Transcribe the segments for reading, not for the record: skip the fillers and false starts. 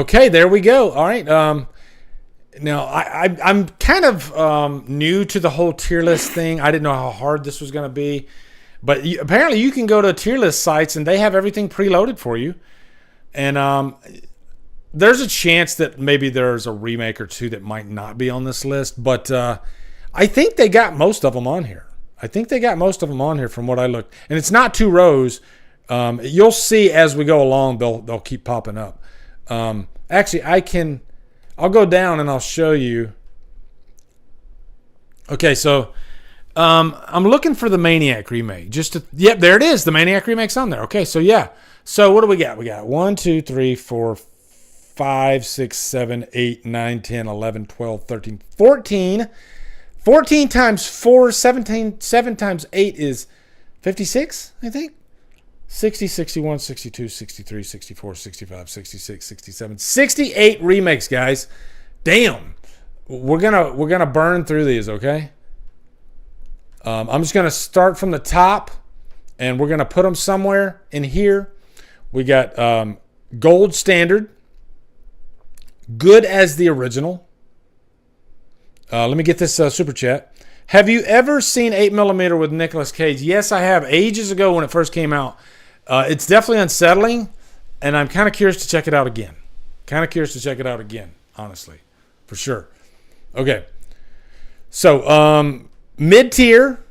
Okay, there we go. All right. Now, I'm kind of new to the whole tier list thing. I didn't know how hard this was going to be. But apparently you can go to tier list sites and they have everything preloaded for you. And there's a chance that maybe there's a remake or two that might not be on this list. But I think they got most of them on here. From what I looked. And it's not 2 rows. You'll see as we go along, they'll keep popping up. Actually, I'll go down and I'll show you. Okay, so I'm looking for the Maniac remake. Yep, there it is. The Maniac remake's on there. Okay, so yeah. So what do we got? We got 1, 2, 3, 4, 5, 6, 7, 8, 9, 10, 11, 12, 13, 14. 14 times 4, 17, 7 times 8 is 56, I think. 60, 61, 62, 63, 64, 65, 66, 67, 68 remakes, guys. Damn. We're gonna burn through these, okay? I'm just gonna start from the top, and we're gonna put them somewhere in here. We got Gold Standard, Good as the Original. Let me get this super chat. Have you ever seen 8mm with Nicolas Cage? Yes, I have. Ages ago when it first came out. It's definitely unsettling, and I'm kind of curious to check it out again. Honestly, for sure. Okay. So, mid-tier,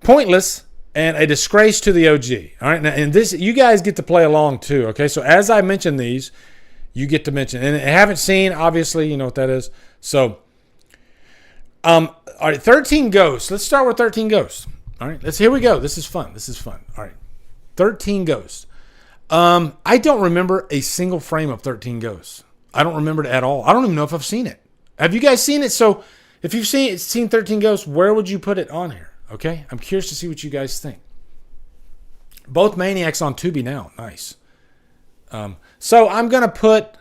pointless, and a disgrace to the OG. All right, now, and this you guys get to play along too. Okay, so as I mention these, you get to mention, and I haven't seen, obviously, you know what that is. So, all right, 13 Ghosts. Let's start with 13 Ghosts. All right, here we go. This is fun. All right, 13 Ghosts. I don't remember a single frame of 13 Ghosts. I don't remember it at all. I don't even know if I've seen it. Have you guys seen it? So if you've seen 13 Ghosts, where would you put it on here? Okay, I'm curious to see what you guys think. Both Maniacs on Tubi now. Nice. So I'm going to put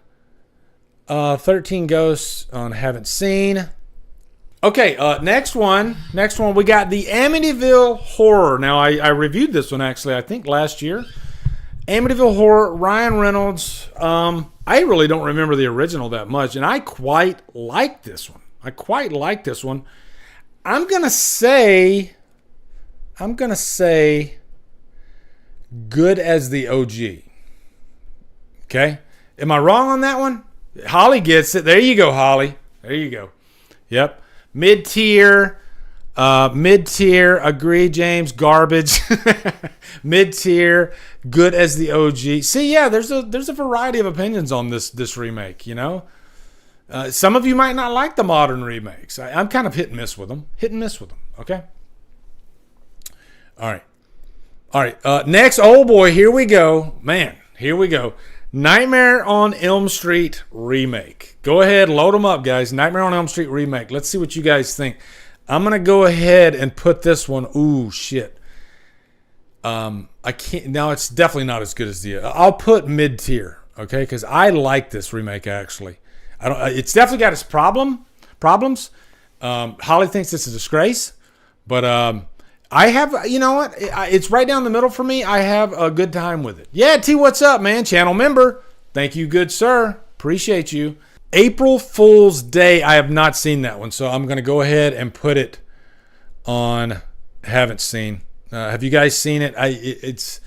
13 Ghosts on Haven't Seen. Okay, next one. We got the Amityville Horror. Now, I reviewed this one, actually, I think last year. Amityville Horror, Ryan Reynolds. I really don't remember the original that much, and I quite like this one. I'm going to say Good as the OG. Okay? Am I wrong on that one? Holly gets it. There you go, Holly. There you go. Yep. Mid-tier, agree, James, garbage. Mid-tier, Good as the OG. See, yeah, there's a variety of opinions on this remake, you know. Some of you might not like the modern remakes. I'm kind of hit and miss with them. Okay? All right. Next, oh boy, here we go. Man, here we go. Nightmare on Elm Street remake. Go ahead, load them up, guys. Nightmare on Elm Street remake. Let's see what you guys think. I'm going to go ahead and put this one. Ooh, shit. I can't. Now, it's definitely not as good as the... I'll put mid-tier, okay? Because I like this remake, actually. It's definitely got its problems. Holly thinks it's a disgrace. But I have... You know what? It's right down the middle for me. I have a good time with it. Yeah, T, what's up, man? Channel member. Thank you, good sir. Appreciate you. April Fool's Day. I have not seen that one, so I'm going to go ahead and put it on Haven't Seen. Have you guys seen it? It's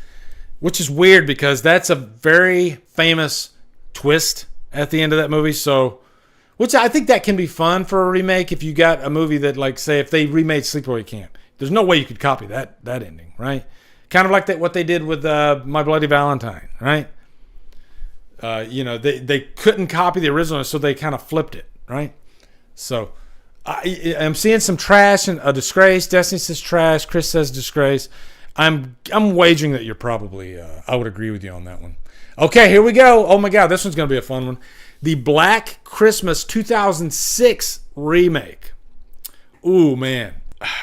which is weird because that's a very famous twist at the end of that movie. So, which I think that can be fun for a remake if you got a movie that, like, say, if they remade Sleepaway Camp. There's no way you could copy that ending, right? Kind of like what they did with My Bloody Valentine, right? They couldn't copy the original, so they kind of flipped it, right? So I'm seeing some trash and a disgrace. Destiny says trash. Chris says disgrace. I'm wagering that you're probably, I would agree with you on that one. Okay, here we go. Oh my God, this one's going to be a fun one. The Black Christmas 2006 remake. Ooh, man.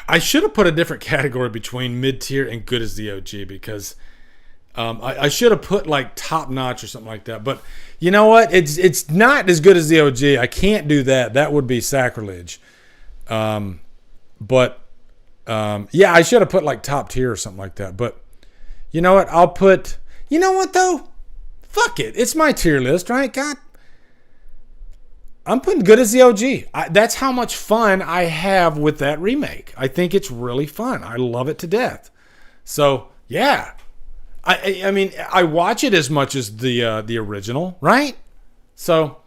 I should have put a different category between mid-tier and Good as the OG because I should have put like top notch or something like that. But you know what? It's not as good as the OG. I can't do that. That would be sacrilege. Yeah, I should have put like top tier or something like that. But you know what? You know what though? Fuck it. It's my tier list, right? God. I'm putting good as the OG. That's how much fun I have with that remake. I think it's really fun. I love it to death. So yeah, I mean I watch it as much as the original, right? So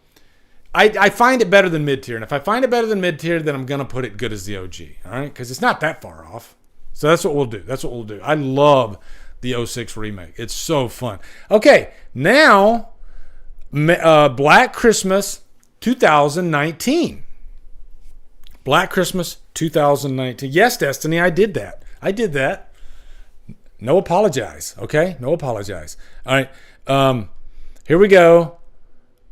I find it better than mid-tier, and if I find it better than mid-tier, then I'm gonna put it good as the OG. All right, because it's not that far off. So that's what we'll do. That's what we'll do. I love the '06 remake. It's so fun. Okay, now Black Christmas 2019. Black Christmas 2019. Yes, Destiny, I did that. No apologize, okay? No apologize. All right, here we go.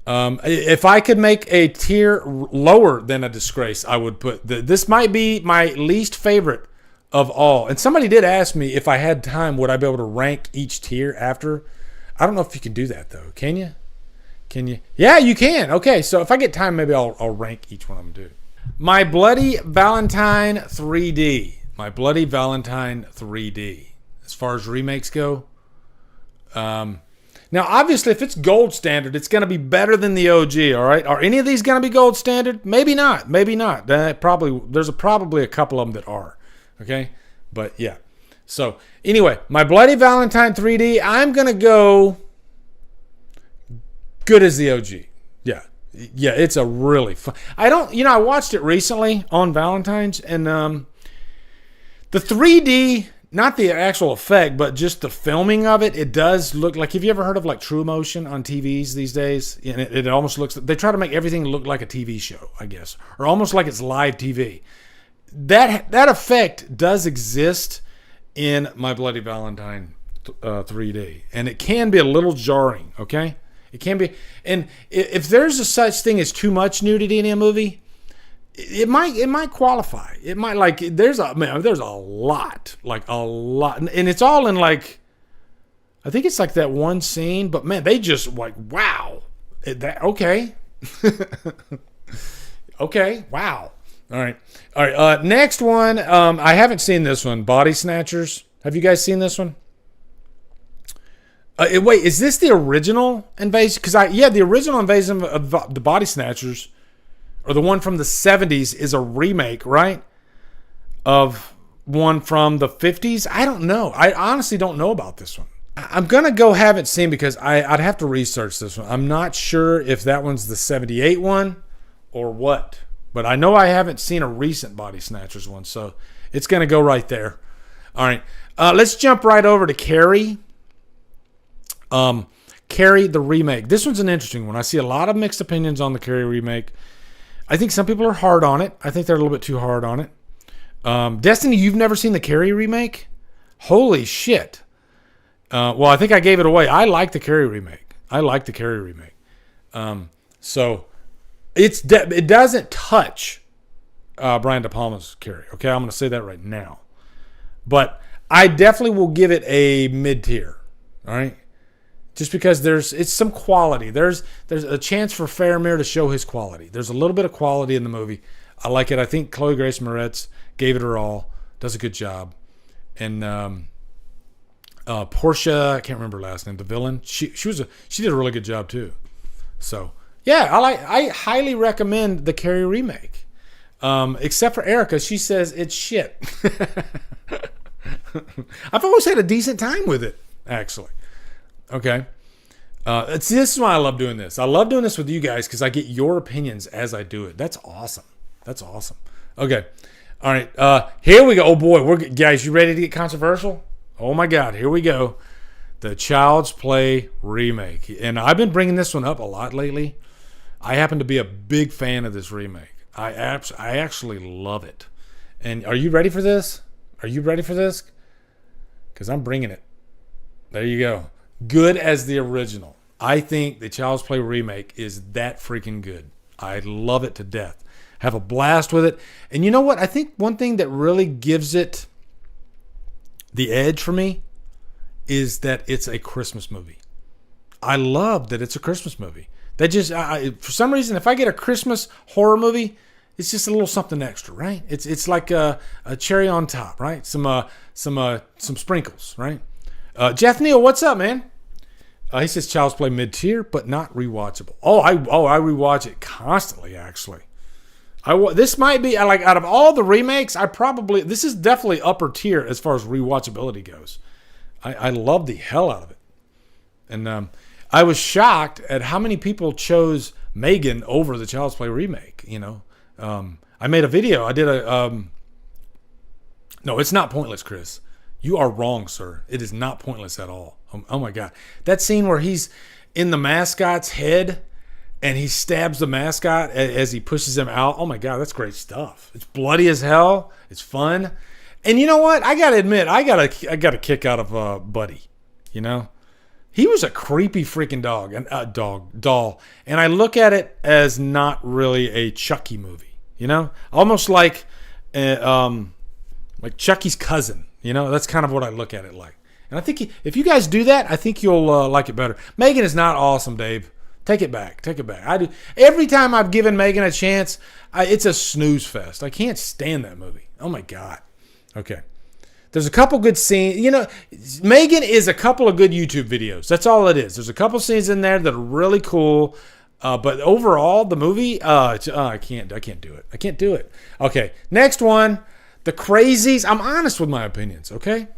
If I could make a tier lower than a disgrace, I would put this might be my least favorite of all. And somebody did ask me if I had time, would I be able to rank each tier after? I don't know if you can do that though. Can you? Can you? Yeah, you can. Okay, so if I get time, maybe I'll rank each one of them too. My Bloody Valentine 3D. My Bloody Valentine 3D. As far as remakes go. Now, obviously, if it's gold standard, it's going to be better than the OG, all right? Are any of these going to be gold standard? Maybe not. Maybe not. There's probably a couple of them that are, okay? But, yeah. So, anyway, My Bloody Valentine 3D, I'm going to go good as the OG. Yeah. Yeah, it's a really fun. I watched it recently on Valentine's, and the 3D... not the actual effect, but just the filming of it. It does look like, have you ever heard of like True Motion on TVs these days? And it almost looks, they try to make everything look like a TV show, I guess, or almost like it's live TV. That effect does exist in My Bloody Valentine 3D, and it can be a little jarring, okay? It can be, and if there's a such thing as too much nudity in a movie, it might qualify. It might, like, there's a lot, and it's all in, like, I think it's like that one scene, but man, they just like, wow, okay. Okay, wow. All right. Next one, I haven't seen this one, Body Snatchers. Have you guys seen this one? Wait, is this the original Invasion? Because the original Invasion of the Body Snatchers, or the one from the 70s, is a remake, right? Of one from the 50s? I don't know. I honestly don't know about this one. I'm going to go haven't seen, because I'd have to research this one. I'm not sure if that one's the 78 one or what. But I know I haven't seen a recent Body Snatchers one, so it's going to go right there. All right. Let's jump right over to Carrie. Carrie, the remake. This one's an interesting one. I see a lot of mixed opinions on the Carrie remake. I think some people are hard on it. I think they're a little bit too hard on it. Destiny, you've never seen the Carrie remake? Holy shit. Well, I think I gave it away. I like the Carrie remake. So it doesn't touch Brian De Palma's Carrie. Okay, I'm going to say that right now. But I definitely will give it a mid-tier. All right? Just because it's some quality. There's a chance for Faramir to show his quality. There's a little bit of quality in the movie. I like it. I think Chloe Grace Moretz gave it her all. Does a good job. And Portia, I can't remember her last name, the villain. She did a really good job too. So yeah, I highly recommend the Carrie remake. Except for Erica, she says it's shit. I've always had a decent time with it, actually. Okay. This is why I love doing this. I love doing this with you guys because I get your opinions as I do it. That's awesome. Okay. All right. Here we go. Oh boy, guys, you ready to get controversial? Oh my God, here we go. The Child's Play remake. And I've been bringing this one up a lot lately. I happen to be a big fan of this remake. I actually love it. And are you ready for this? Because I'm bringing it. There you go. Good as the original. I think the Child's Play remake is that freaking good. I love it to death. Have a blast with it. And you know what? I think one thing that really gives it the edge for me is that it's a Christmas movie. I love that it's a Christmas movie. That just, for some reason, if I get a Christmas horror movie, it's just a little something extra, right? It's like a cherry on top, right? Some sprinkles, right? Jeff Neal, what's up, man? He says Child's Play mid-tier, but not rewatchable. I rewatch it constantly, actually. This might be, like, out of all the remakes, this is definitely upper tier as far as rewatchability goes. I love the hell out of it. And I was shocked at how many people chose Megan over the Child's Play remake, I made a video. I did no, it's not pointless, Chris. You are wrong, sir. It is not pointless at all. Oh my God. That scene where he's in the mascot's head and he stabs the mascot as he pushes him out. Oh my God, that's great stuff. It's bloody as hell. It's fun. And you know what? I got to admit, I got a kick out of Buddy, He was a creepy freaking doll. And I look at it as not really a Chucky movie, Almost like Chucky's cousin, That's kind of what I look at it like. And I think if you guys do that, I think you'll like it better. Megan is not awesome, Dave. Take it back. I do. Every time I've given Megan a chance, it's a snooze fest. I can't stand that movie. Oh my God. Okay. There's a couple good scenes. Megan is a couple of good YouTube videos. That's all it is. There's a couple scenes in there that are really cool. But overall, the movie, I can't do it. I can't do it. Okay. Next one. The Crazies. I'm honest with my opinions. Okay.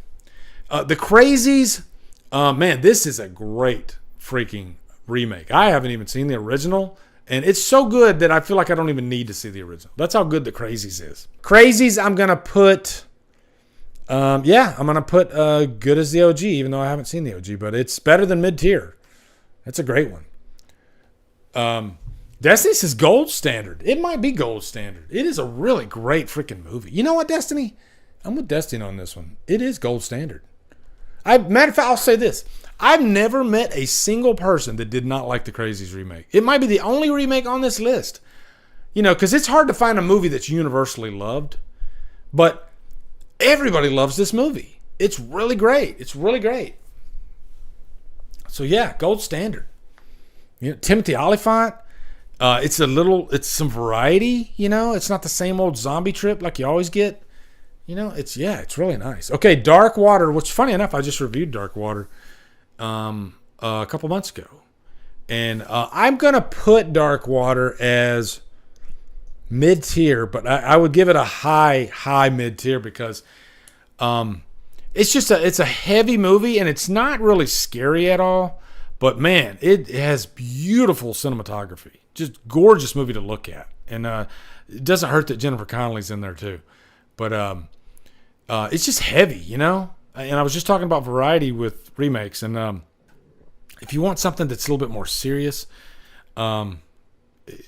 The Crazies, man, this is a great freaking remake. I haven't even seen the original, and it's so good that I feel like I don't even need to see the original. That's how good The Crazies is. Crazies, I'm going to put, I'm going to put good as the OG, even though I haven't seen the OG, but it's better than mid-tier. That's a great one. Destiny says gold standard. It might be gold standard. It is a really great freaking movie. You know what, Destiny? I'm with Destiny on this one. It is gold standard. Matter of fact, I'll say this. I've never met a single person that did not like the Crazies remake. It might be the only remake on this list. Because it's hard to find a movie that's universally loved. But everybody loves this movie. It's really great. It's really great. So yeah, gold standard. Timothy Olyphant. It's some variety. It's not the same old zombie trip like you always get. It's really nice. Okay, Dark Water, which funny enough, I just reviewed Dark Water a couple months ago. And I'm going to put Dark Water as mid-tier, but I would give it a high mid-tier because it's a heavy movie and it's not really scary at all. But man, it has beautiful cinematography. Just gorgeous movie to look at. And it doesn't hurt that Jennifer Connelly's in there too. But it's just heavy, And I was just talking about variety with remakes. And if you want something that's a little bit more serious, and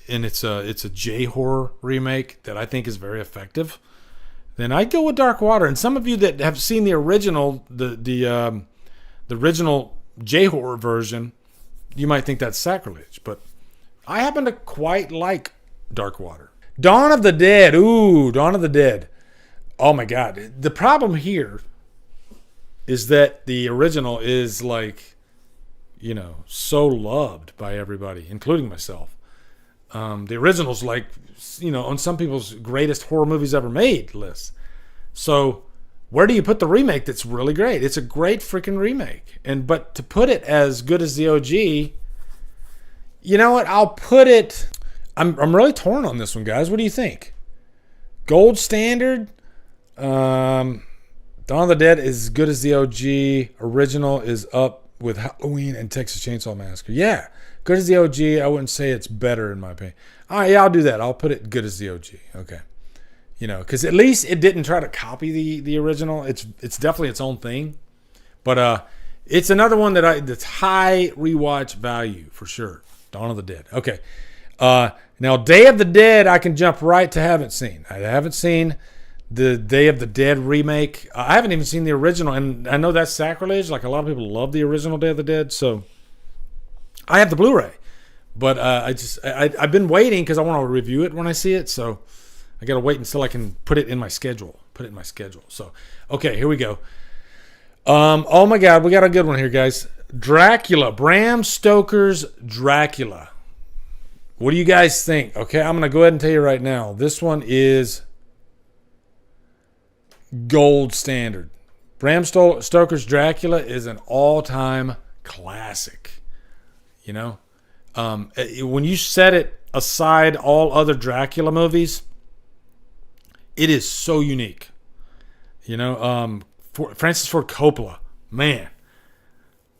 it's a J-horror remake that I think is very effective, then I'd go with Dark Water. And some of you that have seen the original, the original J-horror version, you might think that's sacrilege. But I happen to quite like Dark Water. Dawn of the Dead. Ooh, Dawn of the Dead. Oh my God. The problem here is that the original is so loved by everybody, including myself. The original's on some people's greatest horror movies ever made list. So where do you put the remake that's really great? It's a great freaking remake. But to put it as good as the OG, you know what? I'll put it, I'm really torn on this one, guys. What do you think? Gold standard? Dawn of the Dead is as good as the OG. Original is up with Halloween and Texas Chainsaw Massacre. Yeah, good as the OG. I wouldn't say it's better in my opinion. All right, yeah, I'll do that. I'll put it good as the OG. Okay, because at least it didn't try to copy the original. It's definitely its own thing, but it's another one that's high rewatch value for sure. Dawn of the Dead. Okay, now Day of the Dead I can jump right to haven't seen. I haven't seen the Day of the Dead remake. I haven't even seen the original, and I know that's sacrilege. Like a lot of people love the original Day of the Dead, so I have the Blu-ray. But I've been waiting because I want to review it when I see it, so I got to wait until I can put it in my schedule. So, okay, here we go. Oh my God, we got a good one here, guys. Dracula, Bram Stoker's Dracula. What do you guys think? Okay, I'm going to go ahead and tell you right now. This one is gold standard. Bram Stoker's Dracula is an all-time classic. You know, when you set it aside all other Dracula movies, it is so unique. You know, Francis Ford Coppola, man,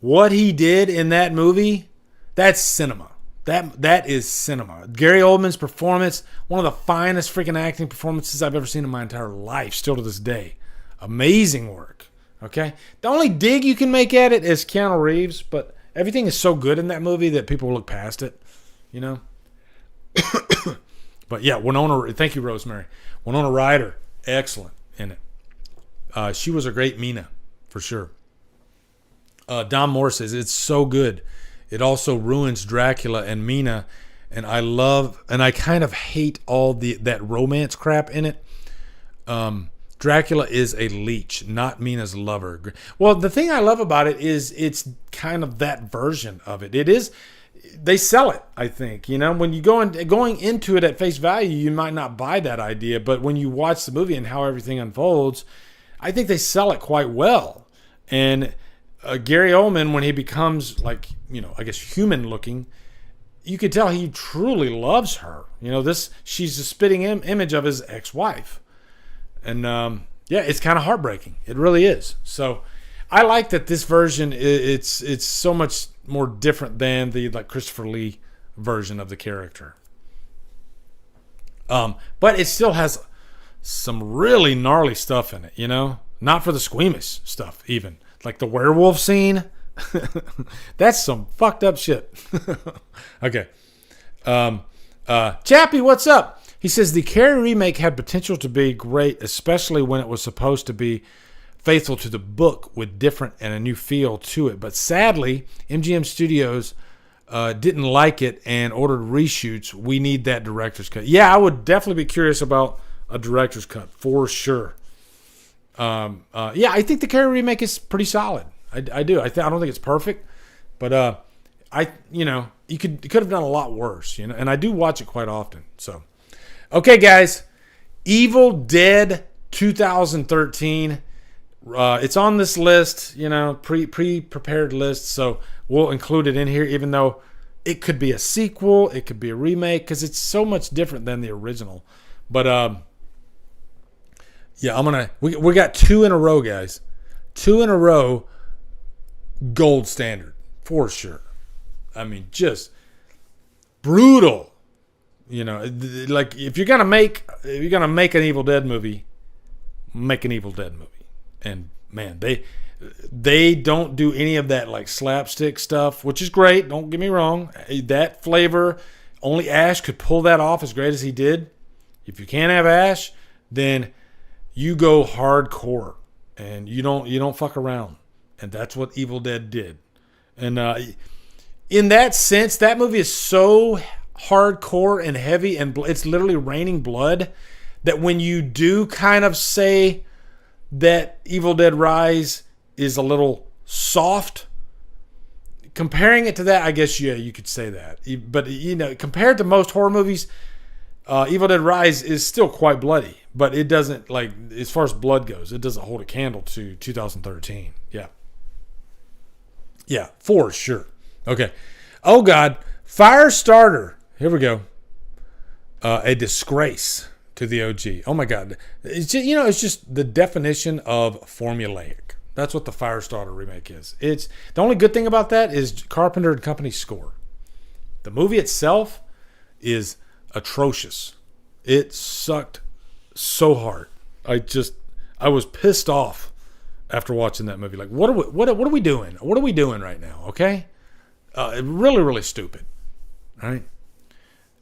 what he did in that movie, that's cinema. That is cinema. Gary Oldman's performance, one of the finest freaking acting performances I've ever seen in my entire life, still to this day. Amazing work. Okay? The only dig you can make at it is Keanu Reeves, but everything is so good in that movie that people look past it, you know? But yeah, thank you, Rosemary. Winona Ryder, excellent in it. She was a great Mina, for sure. Don Moore says, it's so good. It also ruins Dracula and Mina, and I kind of hate all that romance crap in it. Dracula is a leech, not Mina's lover. Well, the thing I love about it is it's kind of that version of it. It is, they sell it, I think. You know, when you going into it at face value, you might not buy that idea, but when you watch the movie and how everything unfolds, I think they sell it quite well. And Gary Oldman, when he becomes like, you know, I guess human looking, you could tell he truly loves her. You know, she's a spitting image of his ex-wife. And yeah, it's kind of heartbreaking. It really is. So I like that this version, it's so much more different than the like Christopher Lee version of the character. But it still has some really gnarly stuff in it, you know? Not for the squeamish stuff, even. Like the werewolf scene. That's some fucked up shit. Okay. Chappie, what's up? He says the Carrie remake had potential to be great, especially when it was supposed to be faithful to the book with different and a new feel to it. But sadly, MGM Studios didn't like it and ordered reshoots. We need that director's cut. Yeah, I would definitely be curious about a director's cut for sure. Yeah, I think the Carrie remake is pretty solid. I do. I don't think it's perfect, but you could have done a lot worse, you know. And I do watch it quite often. So, okay, guys, Evil Dead 2013. It's on this list, you know, pre-prepared list. So we'll include it in here, even though it could be a sequel, it could be a remake, because it's so much different than the original. But yeah, we got 2 in a row, guys. 2 in a row, gold standard for sure. I mean, just brutal. You know, like if you're gonna make an Evil Dead movie, make an Evil Dead movie. And man, they don't do any of that like slapstick stuff, which is great. Don't get me wrong. That flavor, only Ash could pull that off as great as he did. If you can't have Ash, then you go hardcore and you don't fuck around. And that's what Evil Dead did. And in that sense, that movie is so hardcore and heavy, and it's literally raining blood, that when you do kind of say that Evil Dead Rise is a little soft, comparing it to that, I guess, yeah, you could say that. But, you know, compared to most horror movies, Evil Dead Rise is still quite bloody, but it doesn't, like, as far as blood goes, it doesn't hold a candle to 2013. Yeah. Yeah, for sure. Okay. Oh, God. Firestarter. Here we go. A disgrace to the OG. Oh, my God. It's just, you know, it's just the definition of formulaic. That's what the Firestarter remake is. It's the only good thing about that is Carpenter and Company's score. The movie itself is atrocious. It sucked so hard. I was pissed off after watching that movie. Like, what are we doing? What are we doing right now? Okay, really, really stupid. All right,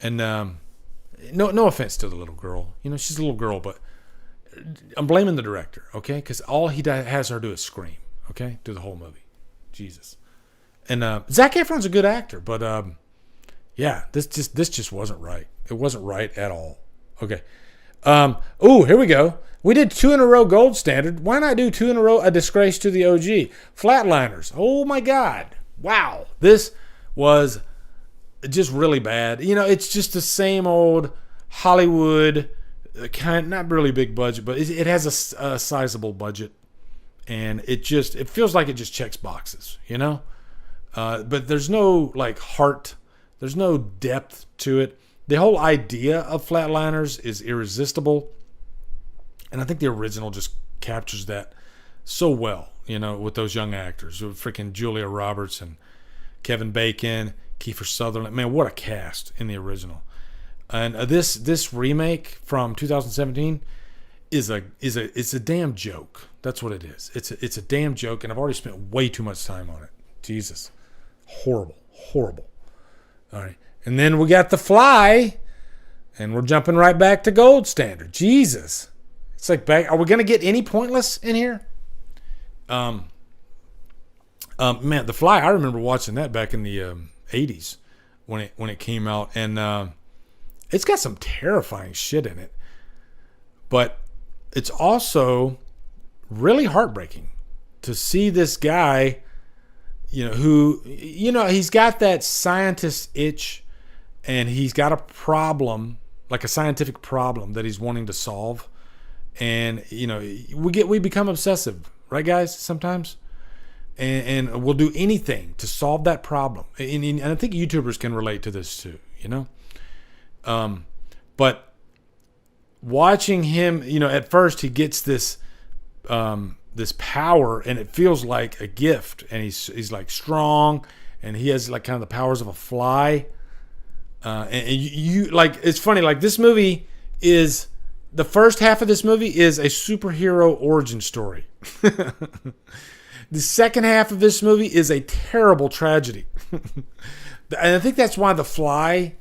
and no offense to the little girl. You know, she's a little girl, but I'm blaming the director. Okay, because all he has her do is scream. Okay, through the whole movie. Jesus. And Zac Efron's a good actor, but yeah, this just wasn't right. It wasn't right at all. Okay. Here we go. We did 2 in a row gold standard. Why not do 2 in a row a disgrace to the OG? Flatliners. Oh my God. Wow. This was just really bad. You know, it's just the same old Hollywood not really big budget, but it has a sizable budget, and it feels like it just checks boxes, you know? but there's no like heart. There's no depth to it. The whole idea of Flatliners is irresistible, and I think the original just captures that so well. With those young actors, with freaking Julia Roberts and Kevin Bacon, Kiefer Sutherland. Man, what a cast in the original. And this remake from 2017 is a damn joke. That's what it is. It's a damn joke, and I've already spent way too much time on it. Jesus, horrible. All right, and then we got The Fly, and we're jumping right back to gold standard. Jesus, it's like back. Are we gonna get any pointless in here? Man, The Fly. I remember watching that back in the 80s when it came out, and it's got some terrifying shit in it, but it's also really heartbreaking to see this guy, who, he's got that scientist itch, and he's got a problem, like a scientific problem that he's wanting to solve. And, we become obsessive, right, guys, sometimes? And we'll do anything to solve that problem. And I think YouTubers can relate to this too, But watching him, at first he gets this this power, and it feels like a gift, and he's like strong, and he has like kind of the powers of a fly. And you like, it's funny, like this movie is, the first half of this movie is a superhero origin story. The second half of this movie is a terrible tragedy. And I think that's why The Fly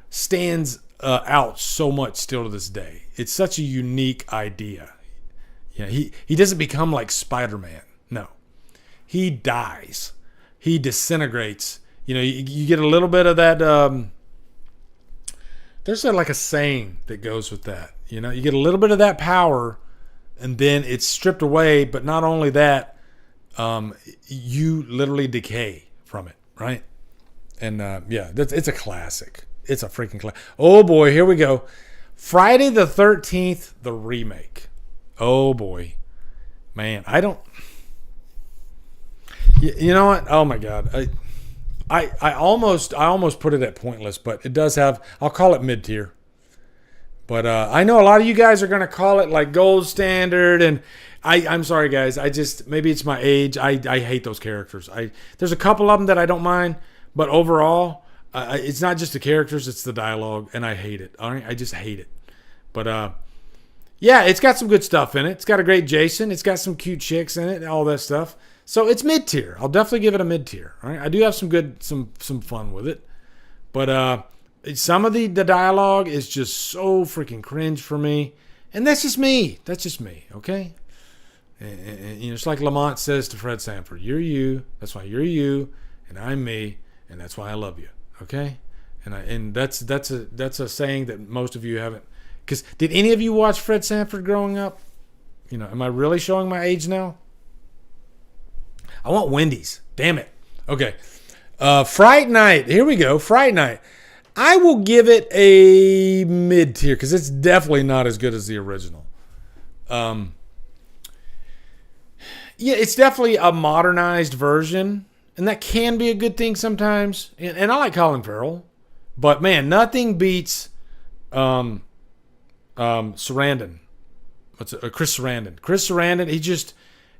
stands out so much still to this day. It's such a unique idea. He doesn't become like Spider-Man. No. He dies. He disintegrates. You get a little bit of that. There's like a saying that goes with that. You get a little bit of that power, and then it's stripped away. But not only that, you literally decay from it, right? And it's a classic. It's a freaking classic. Oh boy, here we go. Friday the 13th, the remake. Oh boy, man, I don't. You know what? Oh my God, I almost put it at pointless, but it does have. I'll call it mid tier. But I know a lot of you guys are gonna call it like gold standard, and I'm sorry guys. Maybe it's my age. I hate those characters. There's a couple of them that I don't mind, but overall, it's not just the characters, it's the dialogue, and I hate it. All right, I just hate it. But yeah, it's got some good stuff in it. It's got a great Jason. It's got some cute chicks in it, and all that stuff. So it's mid tier. I'll definitely give it a mid tier. All right, I do have some fun with it, but some of the dialogue is just so freaking cringe for me, and that's just me. Okay. And it's like Lamont says to Fred Sanford, "You're you. That's why you're you, and I'm me, and that's why I love you." Okay, and that's a saying that most of you haven't. Because did any of you watch Fred Sanford growing up? Am I really showing my age now? I want Wendy's. Damn it. Okay, Fright Night. Here we go. Fright Night. I will give it a mid tier because it's definitely not as good as the original. Yeah, it's definitely a modernized version, and that can be a good thing sometimes. And I like Colin Farrell, but man, nothing beats Sarandon. Chris Sarandon. Chris Sarandon.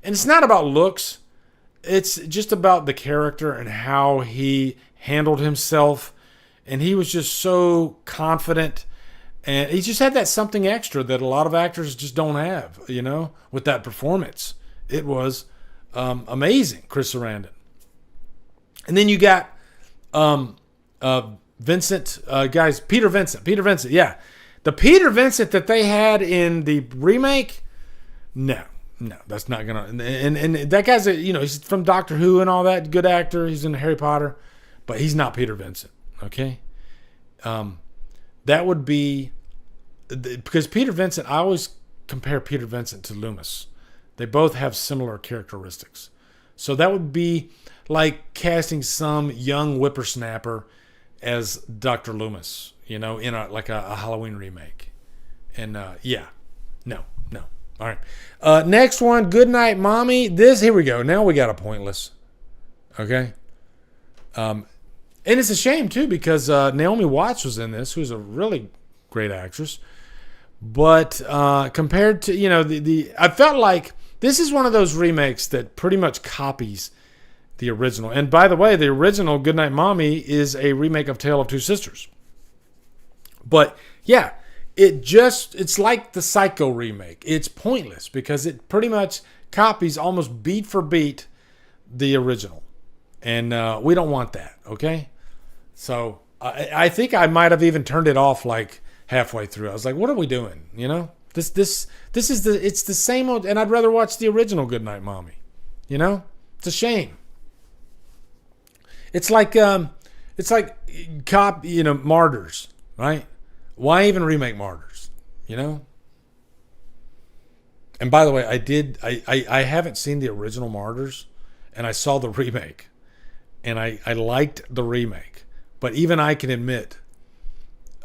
And it's not about looks. It's just about the character and how he handled himself, and he was just so confident, and he just had that something extra that a lot of actors just don't have. With that performance. It was amazing, Chris Sarandon. And then you got Vincent, guys, Peter Vincent, yeah. The Peter Vincent that they had in the remake, no, that's not going to... And that guy's, he's from Doctor Who and all that, good actor. He's in Harry Potter, but he's not Peter Vincent, okay? That would be... Because Peter Vincent, I always compare Peter Vincent to Loomis. They both have similar characteristics. So that would be like casting some young whippersnapper as Dr. Loomis, in a Halloween remake. And no. All right. Next one, Good Night Mommy. Here we go. Now we got a pointless. Okay. And it's a shame too, because Naomi Watts was in this, who's a really great actress. But compared to, you know, I felt like this is one of those remakes that pretty much copies the original. And by the way, the original Goodnight Mommy is a remake of Tale of Two Sisters. But yeah, it's like the Psycho remake. It's pointless because it pretty much copies almost beat for beat the original. And we don't want that, okay? So I think I might have even turned it off like halfway through. I was like, what are we doing? You know? It's the same old, and I'd rather watch the original Goodnight Mommy. You know? It's a shame. It's like Martyrs, right? Why even remake Martyrs? You know? And by the way, I haven't seen the original Martyrs, and I saw the remake. And I liked the remake. But even I can admit,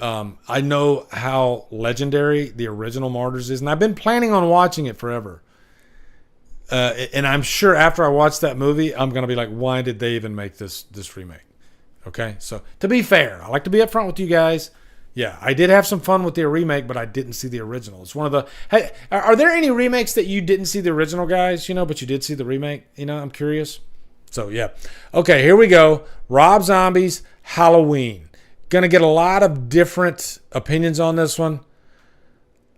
I know how legendary the original Martyrs is, and I've been planning on watching it forever. And I'm sure after I watch that movie, I'm going to be like, why did they even make this remake? Okay, so to be fair, I like to be upfront with you guys. Yeah, I did have some fun with the remake, but I didn't see the original. It's one of the... Hey, are there any remakes that you didn't see the original, guys? You know, but you did see the remake? You know, I'm curious. So, yeah. Okay, here we go. Rob Zombie's Halloween. Going to get a lot of different opinions on this one.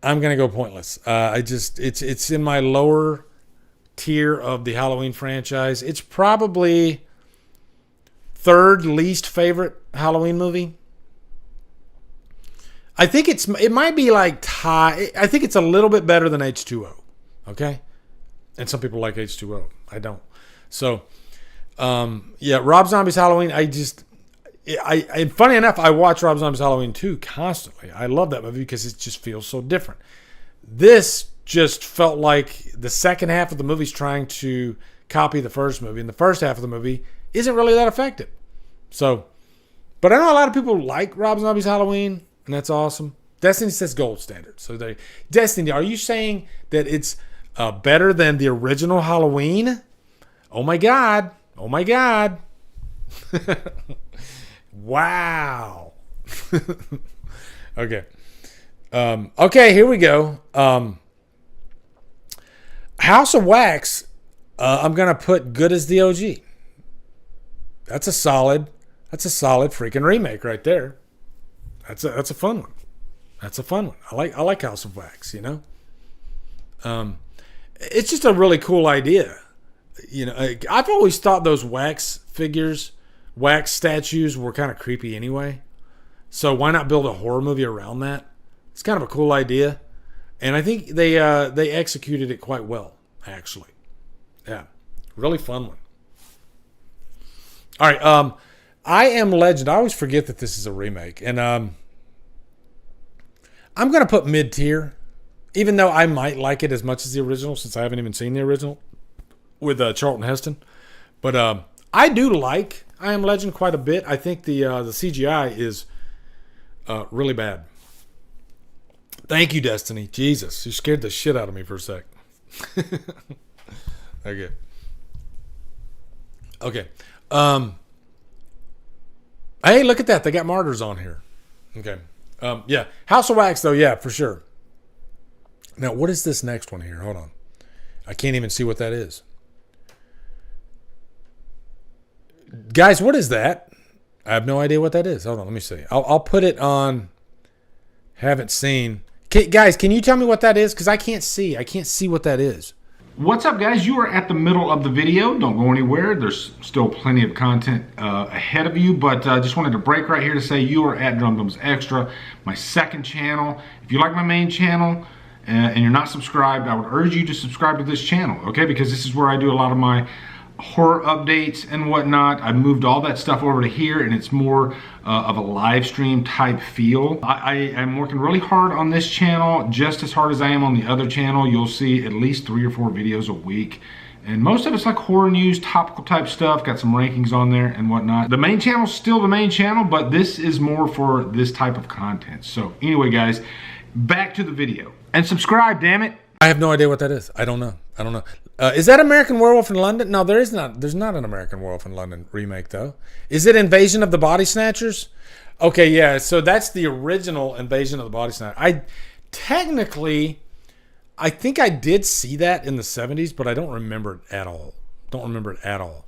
I'm going to go pointless. It's in my lower tier of the Halloween franchise. It's probably third least favorite Halloween movie. I think it might be like tie. I think it's a little bit better than H2O. Okay? And some people like H2O. I don't. So, yeah, Rob Zombie's Halloween, and funny enough, I watch Rob Zombie's Halloween 2 constantly. I love that movie because it just feels so different. This just felt like the second half of the movie's trying to copy the first movie, and the first half of the movie isn't really that effective. So, but I know a lot of people like Rob Zombie's Halloween, and that's awesome. Destiny says gold standard. So, Destiny, are you saying that it's better than the original Halloween? Oh my God. Oh my God. Wow. Okay. Okay, here we go. House of Wax, I'm going to put good as the OG. That's a solid freaking remake right there. That's a fun one. That's a fun one. I like House of Wax, you know? It's just a really cool idea. You know, I've always thought those wax figures, wax statues were kind of creepy anyway. So why not build a horror movie around that? It's kind of a cool idea. And I think they executed it quite well, actually. Yeah. Really fun one. All right. I Am Legend. I always forget that this is a remake. And I'm going to put mid-tier, even though I might like it as much as the original, since I haven't even seen the original with Charlton Heston. But I do like I Am Legend quite a bit. I think the CGI is really bad. Thank you, Destiny. Jesus, you scared the shit out of me for a sec. Okay. Okay. Hey, look at that. They got Martyrs on here. Okay. Yeah. House of Wax, though, yeah, for sure. Now, what is this next one here? Hold on. I can't even see what that is. Guys, what is that? I have no idea what that is. Hold on, let me see. I'll put it on. Haven't seen. Guys, can you tell me what that is? Because I can't see. I can't see what that is. What's up, guys? You are at the middle of the video. Don't go anywhere. There's still plenty of content ahead of you, but just wanted to break right here to say you are at Drumdums Extra, my second channel. If you like my main channel and you're not subscribed, I would urge you to subscribe to this channel, okay? Because this is where I do a lot of my horror updates and whatnot. I moved all that stuff over to here, and it's more of a live stream type feel. I am working really hard on this channel, just as hard as I am on the other channel. You'll see at least 3 or 4 videos a week, and most of it's like horror news, topical type stuff. Got some rankings on there and whatnot. The main channel's still the main channel, but this is more for this type of content. So anyway, guys, back to the video. And subscribe, damn it. I have no idea what that is. I don't know. Is that American Werewolf in London? No, there is not. There's not an American Werewolf in London remake, though. Is it Invasion of the Body Snatchers? Okay, yeah. So that's the original Invasion of the Body Snatchers. I think I did see that in the 70s, but I don't remember it at all.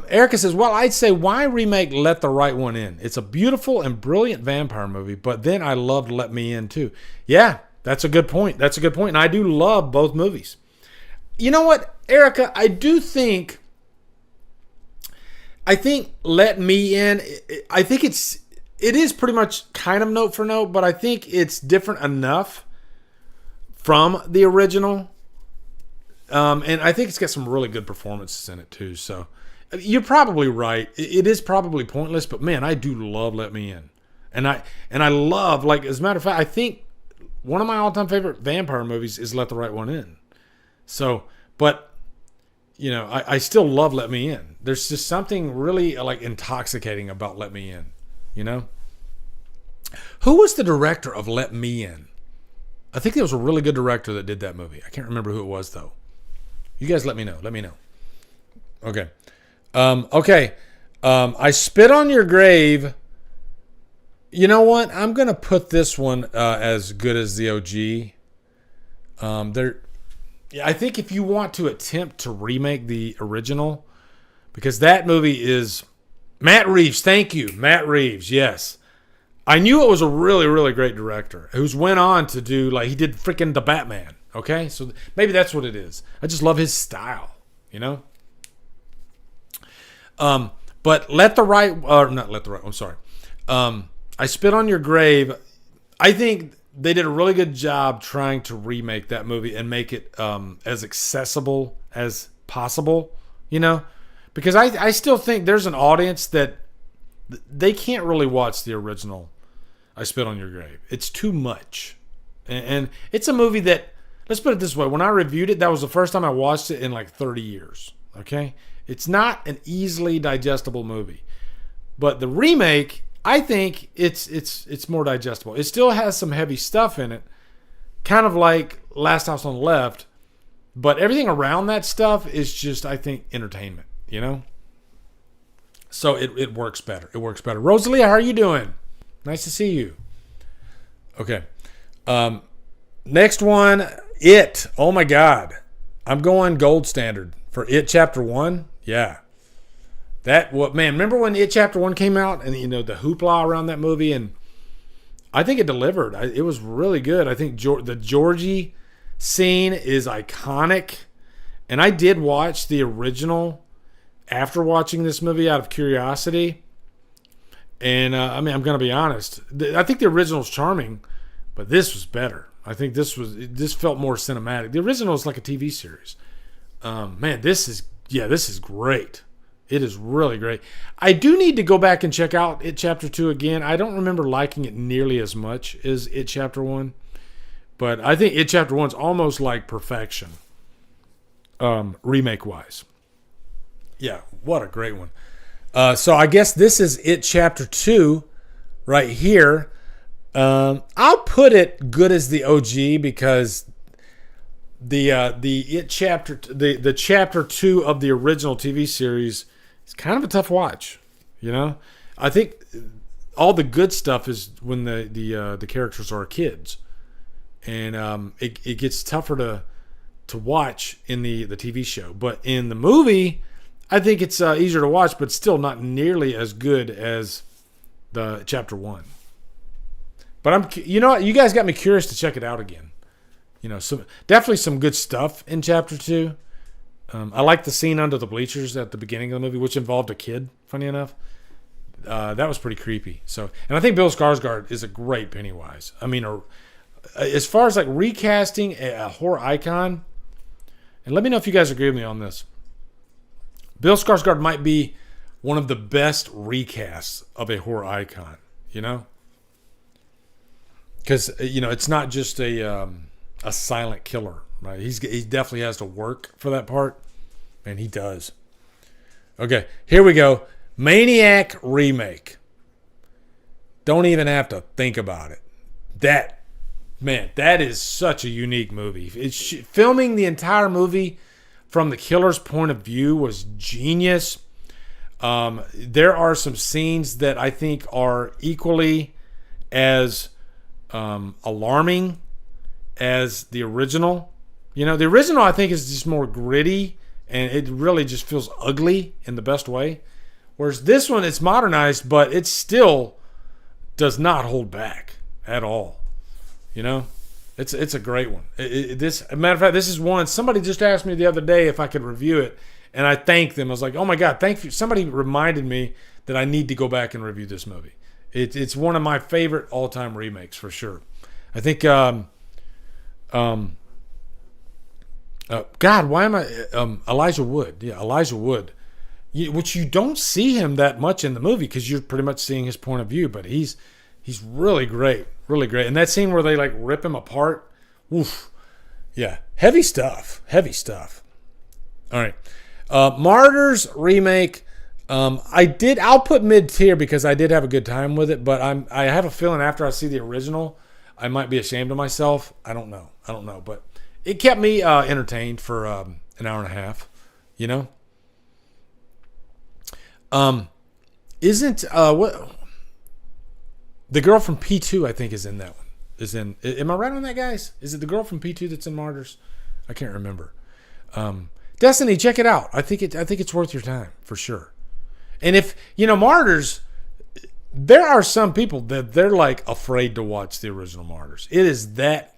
Erica says, well, I'd say why remake Let the Right One In? It's a beautiful and brilliant vampire movie, but then I loved Let Me In too. Yeah, that's a good point. And I do love both movies. You know what, Erica? I think Let Me In, I think it is pretty much kind of note for note, but I think it's different enough from the original. And I think it's got some really good performances in it too. So you're probably right. It is probably pointless, but man, I do love Let Me In. And I love, like, as a matter of fact, I think one of my all-time favorite vampire movies is Let the Right One In. So, but, you know, I still love Let Me In. There's just something really, like, intoxicating about Let Me In, you know? Who was the director of Let Me In? I think there was a really good director that did that movie. I can't remember who it was, though. You guys let me know. Okay. I Spit on Your Grave. You know what? I'm going to put this one as good as the OG. I think if you want to attempt to remake the original, because that movie is Matt Reeves. Thank you, Matt Reeves. Yes. I knew it was a really, really great director who's went on to do, like, he did freaking The Batman. Okay, so maybe that's what it is. I just love his style, you know. But I'm sorry. I Spit on Your Grave. I think they did a really good job trying to remake that movie and make it as accessible as possible, you know, because I still think there's an audience that they can't really watch the original I Spit on Your Grave. It's too much. And it's a movie that, let's put it this way, when I reviewed it, that was the first time I watched it in like 30 years. Okay? It's not an easily digestible movie. But the remake, I think it's more digestible. It still has some heavy stuff in it, kind of like Last House on the Left, but everything around that stuff is just, I think, entertainment, you know? So it works better. Rosalia, how are you doing? Nice to see you. Okay. Next one, It. Oh my God. I'm going gold standard for It Chapter 1. Yeah. Remember when It Chapter 1 came out and, you know, the hoopla around that movie, and I think it delivered. It was really good. I think the Georgie scene is iconic. And I did watch the original after watching this movie out of curiosity. And, I'm going to be honest. I think the original is charming, but this was better. I think this felt more cinematic. The original is like a TV series. This is great. It is really great. I do need to go back and check out It Chapter 2 again. I don't remember liking it nearly as much as It Chapter 1. But I think It Chapter 1 is almost like perfection. Remake-wise. Yeah, what a great one. So I guess this is It Chapter 2 right here. I'll put it good as the OG because the It Chapter the Chapter 2 of the original TV series is kind of a tough watch, you know. I think all the good stuff is when the characters are kids, and it gets tougher to watch in the TV show, but in the movie, I think it's easier to watch, but still not nearly as good as the Chapter 1. But you guys got me curious to check it out again. You know, so definitely some good stuff in Chapter 2. I like the scene under the bleachers at the beginning of the movie, which involved a kid, funny enough. That was pretty creepy. So, and I think Bill Skarsgård is a great Pennywise. I mean, as far as like recasting a horror icon, and let me know if you guys agree with me on this. Bill Skarsgård might be one of the best recasts of a horror icon, you know? Because, you know, it's not just a silent killer, right? He definitely has to work for that part, and he does. Okay, here we go. Maniac remake. Don't even have to think about it. That Man, that is such a unique movie. Filming the entire movie from the killer's point of view was genius. There are some scenes that I think are equally as alarming as the original. You know, the original I think is just more gritty, and it really just feels ugly in the best way. Whereas this one, it's modernized, but it still does not hold back at all. You know, it's a great one. As a matter of fact, this is one. Somebody just asked me the other day if I could review it, and I thanked them. I was like, "Oh my God, thank you!" Somebody reminded me that I need to go back and review this movie. It's one of my favorite all-time remakes for sure. I think, God, why am I Elijah Wood? Yeah, Elijah Wood, which you don't see him that much in the movie because you're pretty much seeing his point of view, but he's really great. Really great. And that scene where they like rip him apart. Oof. Yeah. Heavy stuff. All right. Martyrs remake. I'll put mid-tier because I did have a good time with it, but I have a feeling after I see the original, I might be ashamed of myself. I don't know. But it kept me entertained for an hour and a half, you know? What the girl from P2, I think, is in that one. Am I right on that, guys? Is it the girl from P2 that's in Martyrs? I can't remember. Destiny, check it out. I think it's worth your time for sure. And if you know Martyrs, there are some people that they're like afraid to watch the original Martyrs. It is that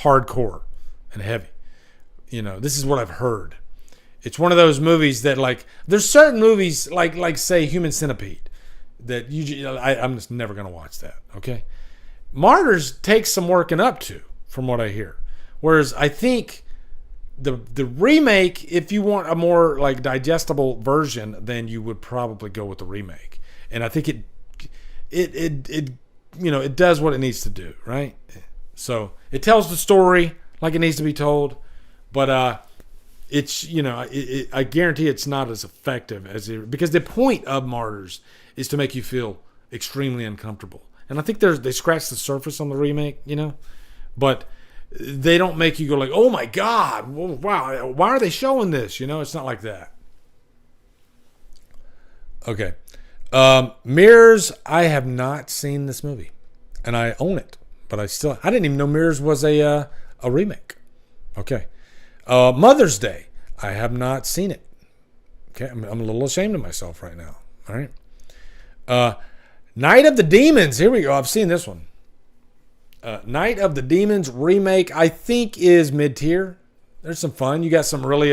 hardcore and heavy. You know, this is what I've heard. It's one of those movies that like there's certain movies like say Human Centipede that I'm just never going to watch that, okay? Martyrs takes some working up to, from what I hear. Whereas I think the remake, if you want a more like digestible version, then you would probably go with the remake. And I think it does what it needs to do, right? So it tells the story like it needs to be told, but it's I guarantee it's not as effective as because the point of Martyrs is to make you feel extremely uncomfortable. And I think they scratch the surface on the remake, you know, but they don't make you go like, oh my God, wow, why are they showing this? You know, it's not like that. Okay. Mirrors, I have not seen this movie and I own it, but I didn't even know Mirrors was a remake. Okay. Mother's Day, I have not seen it. Okay. I'm a little ashamed of myself right now. All right. Night of the Demons. Here we go. I've seen this one. Night of the Demons remake, I think, is mid-tier. There's some fun. You got some really,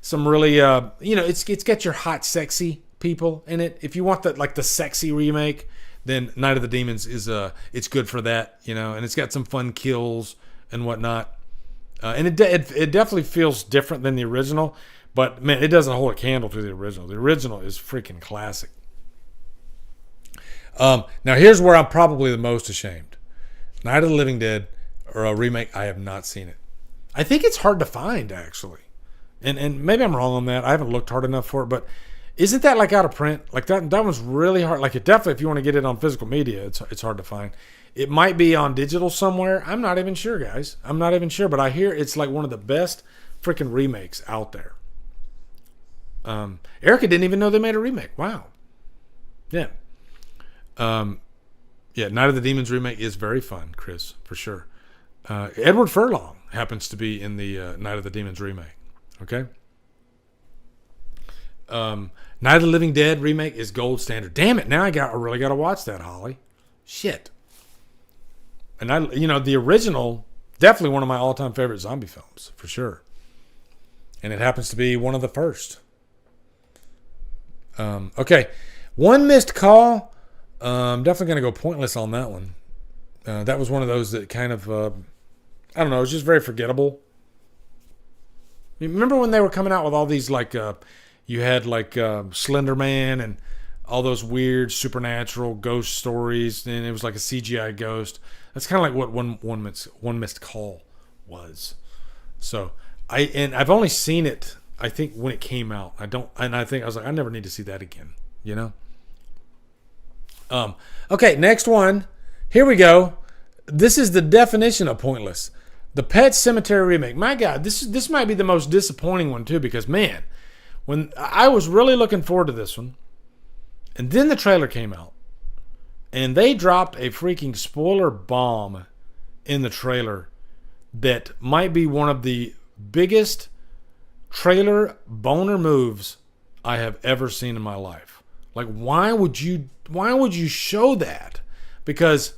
it's got your hot, sexy people in it. If you want the sexy remake, then Night of the Demons is it's good for that, you know. And it's got some fun kills and whatnot. And it definitely feels different than the original, but man, it doesn't hold a candle to the original. The original is freaking classic. Now here's where I'm probably the most ashamed. Night of the Living Dead, or a remake, I have not seen it. I think it's hard to find, actually. And maybe I'm wrong on that. I haven't looked hard enough for it, but isn't that like out of print? Like that one's really hard. Like it definitely, if you want to get it on physical media, it's hard to find. It might be on digital somewhere. I'm not even sure, guys. I'm not even sure, but I hear it's like one of the best freaking remakes out there. Erica didn't even know they made a remake. Wow. Yeah. Night of the Demons remake is very fun, Chris, for sure. Edward Furlong happens to be in the Night of the Demons remake. Okay. Night of the Living Dead remake is gold standard. Damn it! Now I really got to watch that, Holly. Shit. And the original, definitely one of my all-time favorite zombie films, for sure. And it happens to be one of the first. Okay. One Missed Call. I'm definitely going to go pointless on that one. That was one of those that kind of, I don't know, it was just very forgettable. Remember when they were coming out with all these, like, you had, like, Slender Man and all those weird supernatural ghost stories, and it was like a CGI ghost. That's kind of like what One Missed Call was. So, I've only seen it, I think, when it came out. I was like, I never need to see that again, you know? Okay, next one. Here we go. this is the definition of pointless. The Pet Sematary remake. My God, this might be the most disappointing one too, because man, when I was really looking forward to this one, and then the trailer came out, and they dropped a freaking spoiler bomb in the trailer that might be one of the biggest trailer boner moves I have ever seen in my life. Like, why would you show that? Because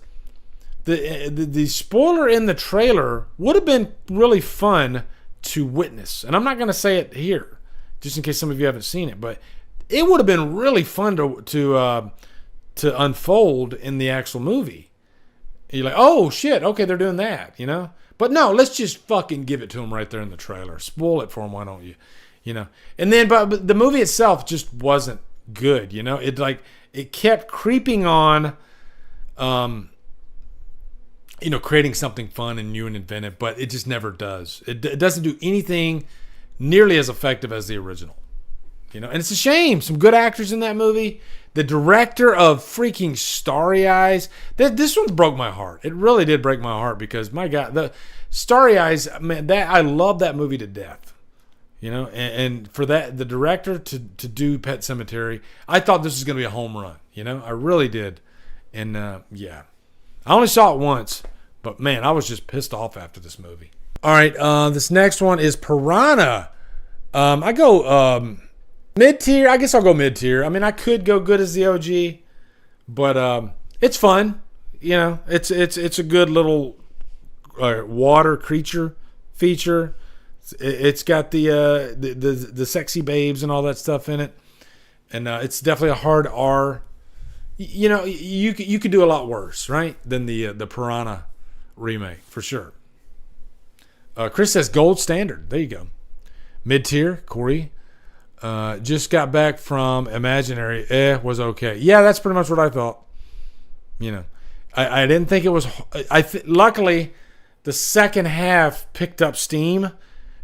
the spoiler in the trailer would have been really fun to witness. And I'm not going to say it here, just in case some of you haven't seen it, but it would have been really fun to unfold in the actual movie. You're like, oh shit, okay, they're doing that, you know? But no, let's just fucking give it to them right there in the trailer. Spoil it for them, why don't you? You know? And then, but the movie itself just wasn't good, you know? It kept creeping on, creating something fun and new and inventive, but it just never does. It doesn't do anything nearly as effective as the original. You know, and it's a shame. Some good actors in that movie. The director of freaking Starry Eyes. This one broke my heart. It really did break my heart because, my God, the Starry Eyes, man, I love that movie to death. You know, and for that, the director to do Pet Sematary, I thought this was going to be a home run. You know, I really did. And yeah, I only saw it once, but man, I was just pissed off after this movie. All right, this next one is Piranha. I go mid-tier. I guess I'll go mid-tier. I mean, I could go good as the OG, but it's fun. You know, it's a good little water creature feature. It's got the sexy babes and all that stuff in it, and it's definitely a hard R. You know, you could do a lot worse, right, than the Piranha remake for sure. Chris says gold standard. There you go. Mid-tier, Corey. Just got back from Imaginary. Was okay. Yeah, that's pretty much what I thought. You know, I didn't think it was. Luckily, the second half picked up steam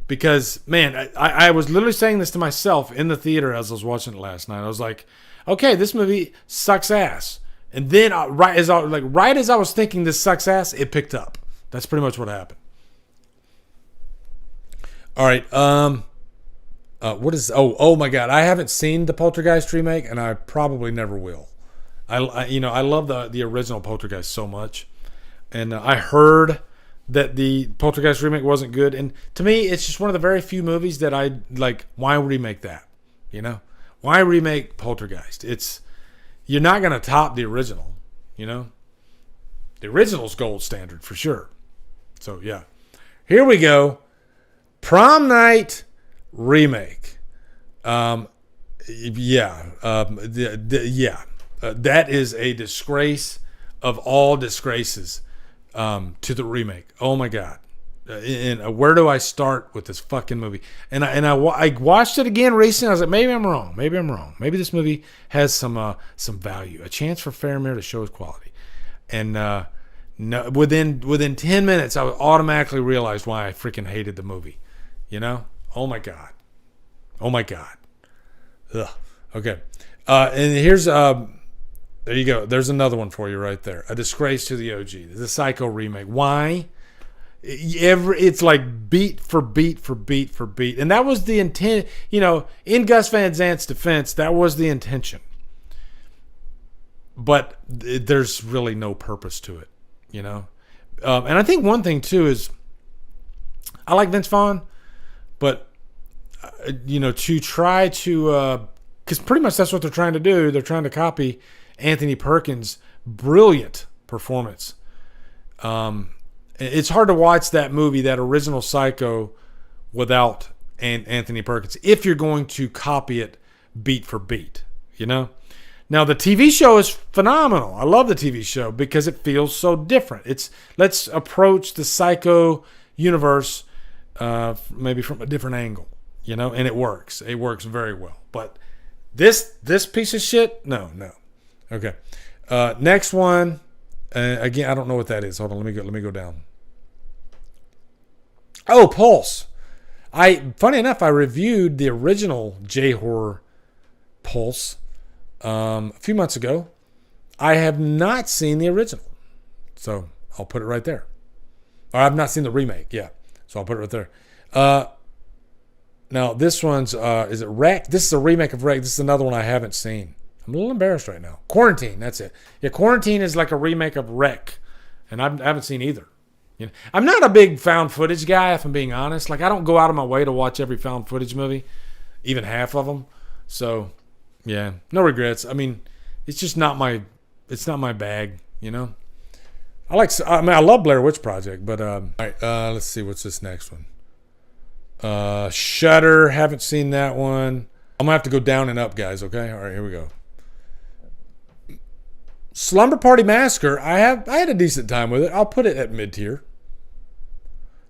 because, man, I was literally saying this to myself in the theater as I was watching it last night. I was like, okay, this movie sucks ass. And then right as I was thinking this sucks ass, it picked up. That's pretty much what happened. All right. What is? Oh my God! I haven't seen the Poltergeist remake, and I probably never will. I love the original Poltergeist so much, and I heard that the Poltergeist remake wasn't good. And to me, it's just one of the very few movies that I like. Why remake that? You know, why remake Poltergeist? You're not gonna top the original. You know, the original's gold standard for sure. So yeah, here we go. Prom Night remake. That is a disgrace of all disgraces to the remake. Oh my God. And where do I start with this fucking movie? And I watched it again recently. I was like, maybe I'm wrong. Maybe this movie has some value, a chance for Faramir to show his quality. And no, within 10 minutes, I automatically realized why I freaking hated the movie. You know? Oh my God. Ugh. Okay. And here's there you go. There's another one for you right there. A disgrace to the OG. The Psycho remake. Why? It's like beat for beat for beat for beat. And that was the intent, you know, in Gus Van Sant's defense, that was the intention. But there's really no purpose to it, you know? And I think one thing too is I like Vince Vaughn, but to try to, because pretty much that's what they're trying to do. They're trying to copy Anthony Perkins' brilliant performance. It's hard to watch that movie, that original Psycho, without Anthony Perkins, if you're going to copy it beat for beat, you know? Now, the TV show is phenomenal. I love the TV show because it feels so different. Let's approach the Psycho universe maybe from a different angle, you know, and it works. It works very well. But this piece of shit, no. Okay. Next one. Again, I don't know what that is. Hold on, let me go down. Oh, Pulse. Funny enough, I reviewed the original J-horror Pulse a few months ago. I have not seen the original, so I'll put it right there. Or I've not seen the remake. Yeah. So I'll put it right there. Now this one's, is it Wreck? This is a remake of Wreck. This is another one I haven't seen. I'm a little embarrassed right now. Quarantine, that's it. Yeah, Quarantine is like a remake of Wreck. And I haven't seen either. You know, I'm not a big found footage guy, if I'm being honest. Like, I don't go out of my way to watch every found footage movie, even half of them. So, yeah, no regrets. I mean, it's just not my bag, you know. I love Blair Witch Project, but all right, let's see what's this next one. Shudder, haven't seen that one. I'm gonna have to go down and up, guys. Okay, all right, here we go. Slumber Party Massacre, I had a decent time with it. I'll put it at mid-tier.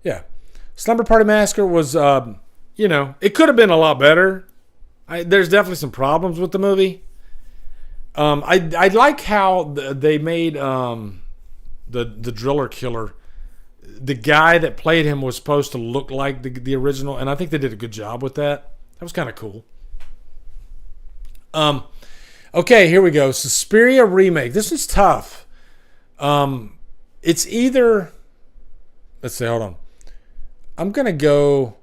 Yeah. Slumber Party Massacre was, it could have been a lot better. There's definitely some problems with the movie. I like how they made the driller killer. The guy that played him was supposed to look like the original, and I think they did a good job with that. That was kind of cool. Okay, here we go. Suspiria remake. This is tough. It's either... Let's see, hold on. I'm going to go...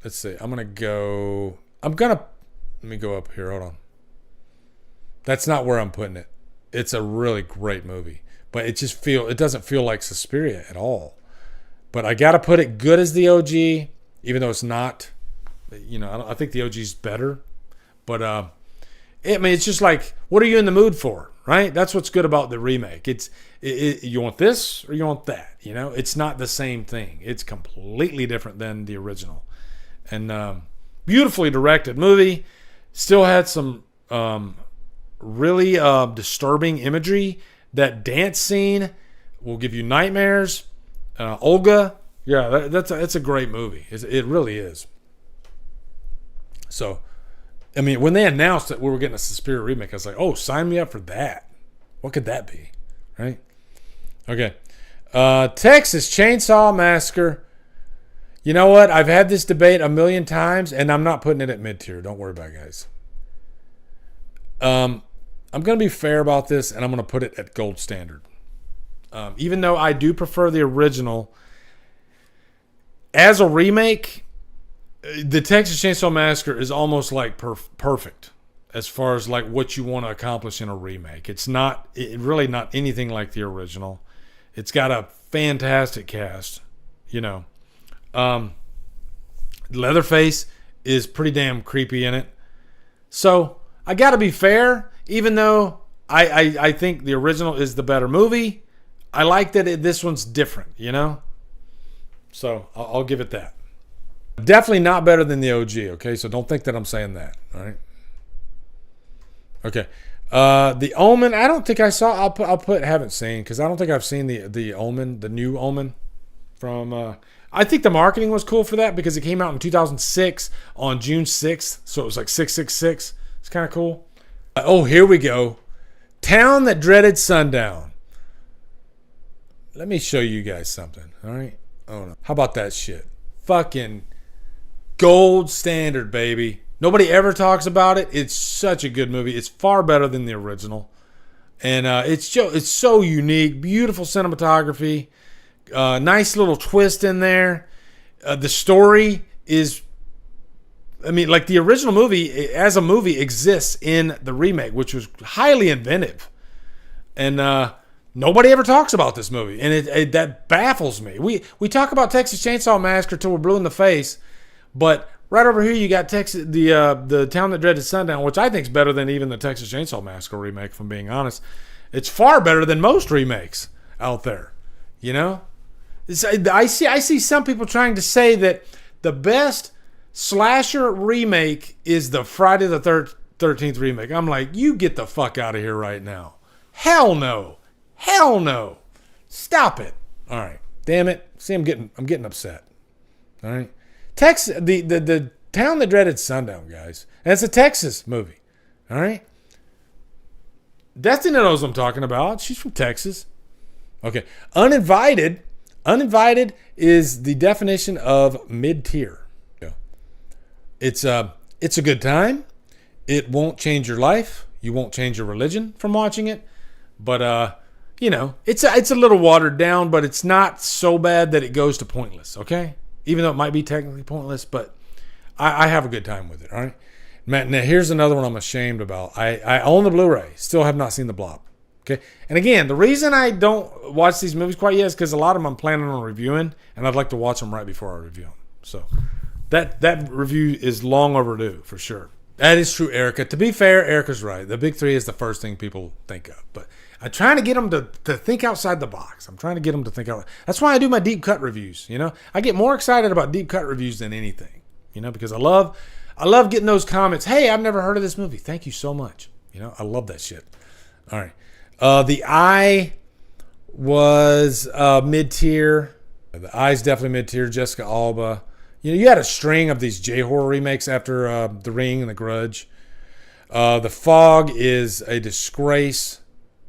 Let's see. Let me go up here. Hold on. That's not where I'm putting it. It's a really great movie. But it doesn't feel like Suspiria at all. But I got to put it good as the OG, even though it's not. I think the OG is better. But... it's just like, what are you in the mood for, right? That's what's good about the remake. You want this or you want that, It's not the same thing. It's completely different than the original. And beautifully directed movie. Still had some really disturbing imagery. That dance scene will give you nightmares. Olga, yeah, that's a great movie. It really is. So... I mean, when they announced that we were getting a Suspiria remake, I was like, oh, sign me up for that. What could that be? Right? Okay. Texas Chainsaw Massacre. You know what? I've had this debate a million times, and I'm not putting it at mid-tier. Don't worry about it, guys. I'm going to be fair about this, and I'm going to put it at gold standard. Even though I do prefer the original, as a remake... The Texas Chainsaw Massacre is almost like perfect as far as like what you want to accomplish in a remake. It's really not anything like the original. It's got a fantastic cast, Leatherface is pretty damn creepy in it. So I got to be fair, even though I think the original is the better movie. I like that this one's different, So I'll give it that. Definitely not better than the OG, okay? So don't think that I'm saying that, all right? Okay. The Omen, I don't think I saw. I'll put haven't seen, because I don't think I've seen the Omen, the new Omen from... I think the marketing was cool for that because it came out in 2006 on June 6th. So it was like 666. It's kind of cool. Here we go. Town That Dreaded Sundown. Let me show you guys something, all right? Oh, no. How about that shit? Fucking... gold standard, baby. Nobody ever talks about it. It's such a good movie. It's far better than the original. And it's so unique. Beautiful cinematography. Nice little twist in there. The story is... like the original movie, as a movie, exists in the remake, which was highly inventive. And nobody ever talks about this movie. And that baffles me. We talk about Texas Chainsaw Massacre till we're blue in the face. But right over here, you got the Town That Dreaded Sundown, which I think is better than even the Texas Chainsaw Massacre remake, if I'm being honest. It's far better than most remakes out there, I see some people trying to say that the best slasher remake is the Friday the 13th remake. I'm like, you get the fuck out of here right now. Hell no. Hell no. Stop it. All right. Damn it. See, I'm getting upset. All right. Texas, the Town That Dreaded Sundown, guys. And it's a Texas movie. All right? Destiny knows what I'm talking about. She's from Texas. Okay. Uninvited is the definition of mid-tier. It's a good time. It won't change your life. You won't change your religion from watching it. But you know, it's a little watered down, but it's not so bad that it goes to pointless, okay? Even though it might be technically pointless, but I have a good time with it, all right? Man, now here's another one I'm ashamed about. I own the Blu-ray, still have not seen The Blob, okay? And again, the reason I don't watch these movies quite yet is because a lot of them I'm planning on reviewing, and I'd like to watch them right before I review them. So that review is long overdue, for sure. That is true, Erica. To be fair, Erica's right. The big three is the first thing people think of. But I'm trying to get them to think outside the box. I'm trying to get them to think out. That's why I do my deep cut reviews. You know, I get more excited about deep cut reviews than anything. You know, because I love getting those comments. Hey, I've never heard of this movie. Thank you so much. You know, I love that shit. All right. The Eye was mid-tier. The Eye's definitely mid-tier. Jessica Alba. You know, you had a string of these J-horror remakes after The Ring and The Grudge. The Fog is a disgrace,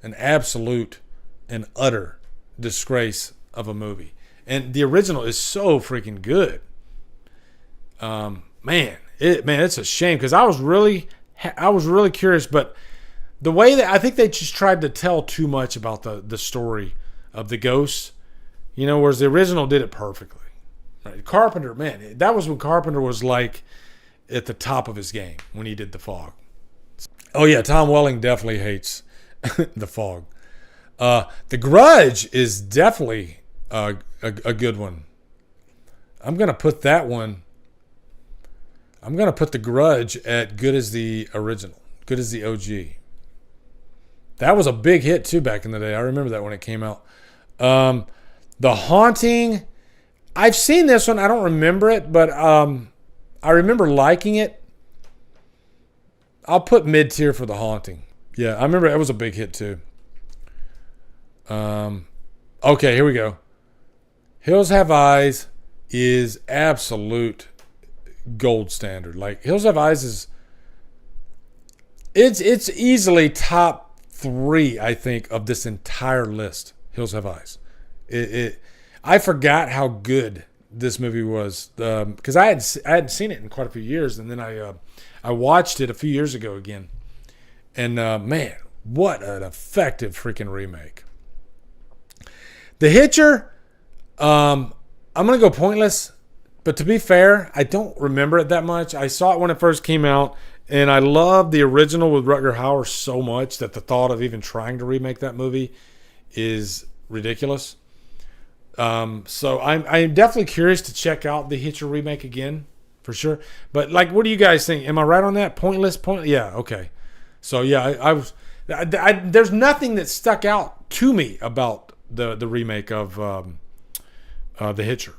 an absolute and utter disgrace of a movie. And the original is so freaking good. It's a shame because I was really curious, but the way that I think they just tried to tell too much about the story of the ghosts, you know, whereas the original did it perfectly. Right? Carpenter, man, that was when Carpenter was like at the top of his game when he did The Fog. Oh yeah, Tom Welling definitely hates The Fog. The Grudge is definitely a good one. I'm gonna put that one. I'm gonna put The Grudge at good as the original, good as the OG. That was a big hit too back in the day. I remember that when it came out. The Haunting. I've seen this one. I don't remember it, but I remember liking it. I'll put mid-tier for The Haunting. Yeah, I remember it was a big hit too. Okay, here we go. Hills Have Eyes is absolute gold standard. Like Hills Have Eyes is it's easily top 3, I think, of this entire list. Hills Have Eyes. I forgot how good this movie was because I hadn't seen it in quite a few years, and then I watched it a few years ago again, and man, what an effective freaking remake. The Hitcher, I'm gonna go pointless, but to be fair, I don't remember it that much. I saw it when it first came out, and I loved the original with Rutger Hauer so much that the thought of even trying to remake that movie is ridiculous. So I'm definitely curious to check out the Hitcher remake again, for sure. But like, what do you guys think? Am I right on that? Pointless? Yeah, okay. So yeah, there's nothing that stuck out to me about the remake of the Hitcher.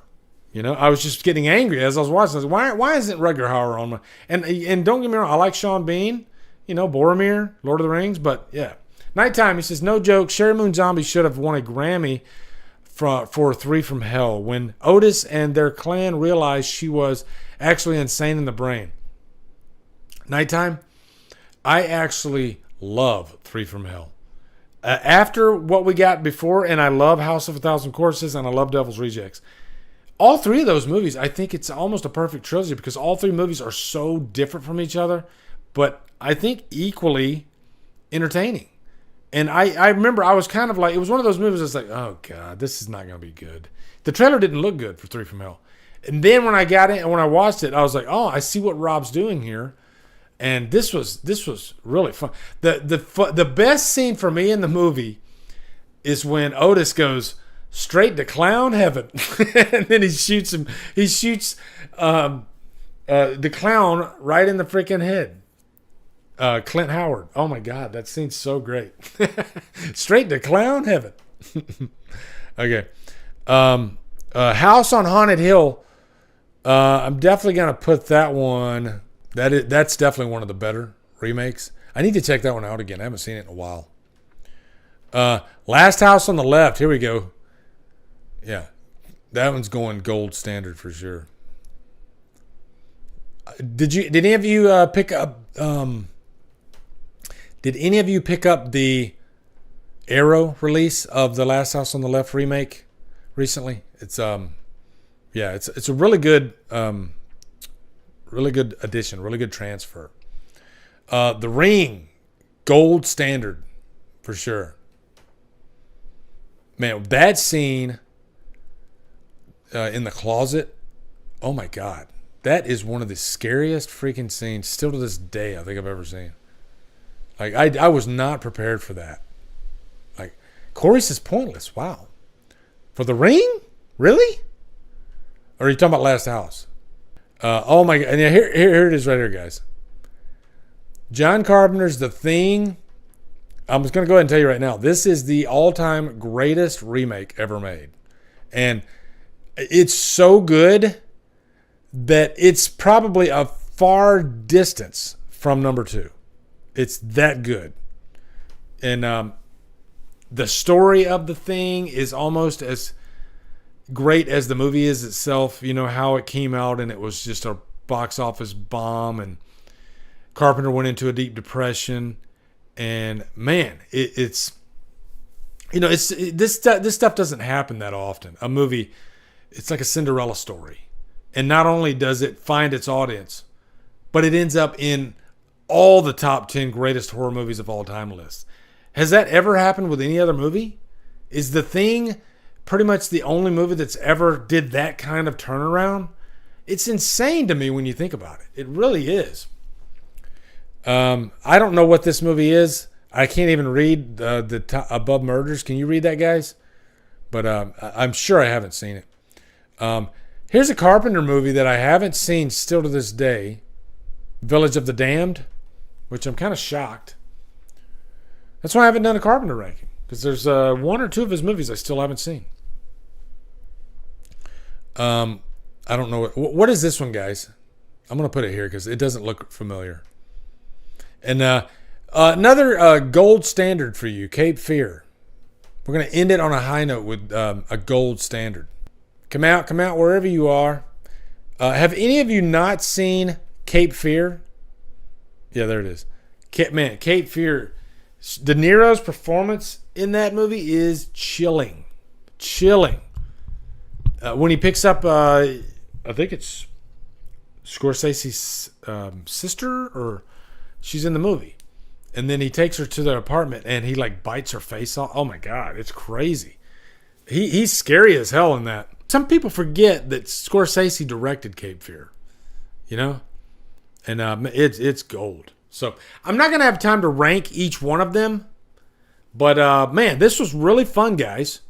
You know, I was just getting angry as I was watching. I was like, why isn't Rutger Hauer on my? And don't get me wrong, I like Sean Bean. You know, Boromir, Lord of the Rings. But yeah, Nighttime. He says, no joke. Sherry Moon Zombie should have won a Grammy for Three from Hell when Otis and their clan realized she was actually insane in the brain. Nighttime, I actually love Three from Hell. After what we got before, and I love House of a Thousand Corpses and I love Devil's Rejects. All 3 of those movies, I think it's almost a perfect trilogy because all 3 movies are so different from each other, but I think equally entertaining. And I remember I was kind of like, it was one of those movies that's like, oh God, this is not going to be good. The trailer didn't look good for Three from Hell. And then when I got it and when I watched it, I was like, oh, I see what Rob's doing here. And this was really fun. The best scene for me in the movie is when Otis goes straight to clown heaven. And then he shoots the clown right in the freaking head. Clint Howard. Oh my God, that scene's so great. Straight to clown heaven. Okay. House on Haunted Hill. I'm definitely gonna put that one. That's definitely one of the better remakes. I need to check that one out again. I haven't seen it in a while. Last House on the Left. Here we go. Yeah, that one's going gold standard for sure. Did any of you pick up? Did any of you pick up the Arrow release of the Last House on the Left remake recently? It's it's a really good addition, really good transfer. The Ring, gold standard for sure. Man, that scene in the closet, oh my God. That is one of the scariest freaking scenes still to this day I think I've ever seen. Like, I was not prepared for that. Like, Corey says pointless. Wow. For The Ring? Really? Or are you talking about Last House? Oh my God. And yeah, here it is right here, guys. John Carpenter's The Thing. I'm just going to go ahead and tell you right now. This is the all-time greatest remake ever made. And it's so good that it's probably a far distance from number 2. It's that good. And the story of The Thing is almost as great as the movie is itself. You know, how it came out and it was just a box office bomb, and Carpenter went into a deep depression. And man, it's, you know, this stuff doesn't happen that often. A movie, it's like a Cinderella story. And not only does it find its audience, but it ends up in all the top 10 greatest horror movies of all time lists. Has that ever happened with any other movie? Is The Thing pretty much the only movie that's ever did that kind of turnaround? It's insane to me when you think about it. It really is. I don't know what this movie is. I can't even read the above murders. Can you read that, guys? But I'm sure I haven't seen it. Here's a Carpenter movie that I haven't seen still to this day. Village of the Damned, which I'm kind of shocked. That's why I haven't done a Carpenter ranking, because there's one or two of his movies I still haven't seen. I don't know. What is this one, guys? I'm going to put it here because it doesn't look familiar. And another gold standard for you, Cape Fear. We're going to end it on a high note with a gold standard. Come out wherever you are. Have any of you not seen Cape Fear? Yeah, there it is. Cape Fear. De Niro's performance in that movie is chilling. When he picks up, I think it's Scorsese's sister, or she's in the movie. And then he takes her to their apartment and he like bites her face off. Oh my God, it's crazy. He's scary as hell in that. Some people forget that Scorsese directed Cape Fear, you know? And it's gold. So I'm not going to have time to rank each one of them. But man, this was really fun, guys.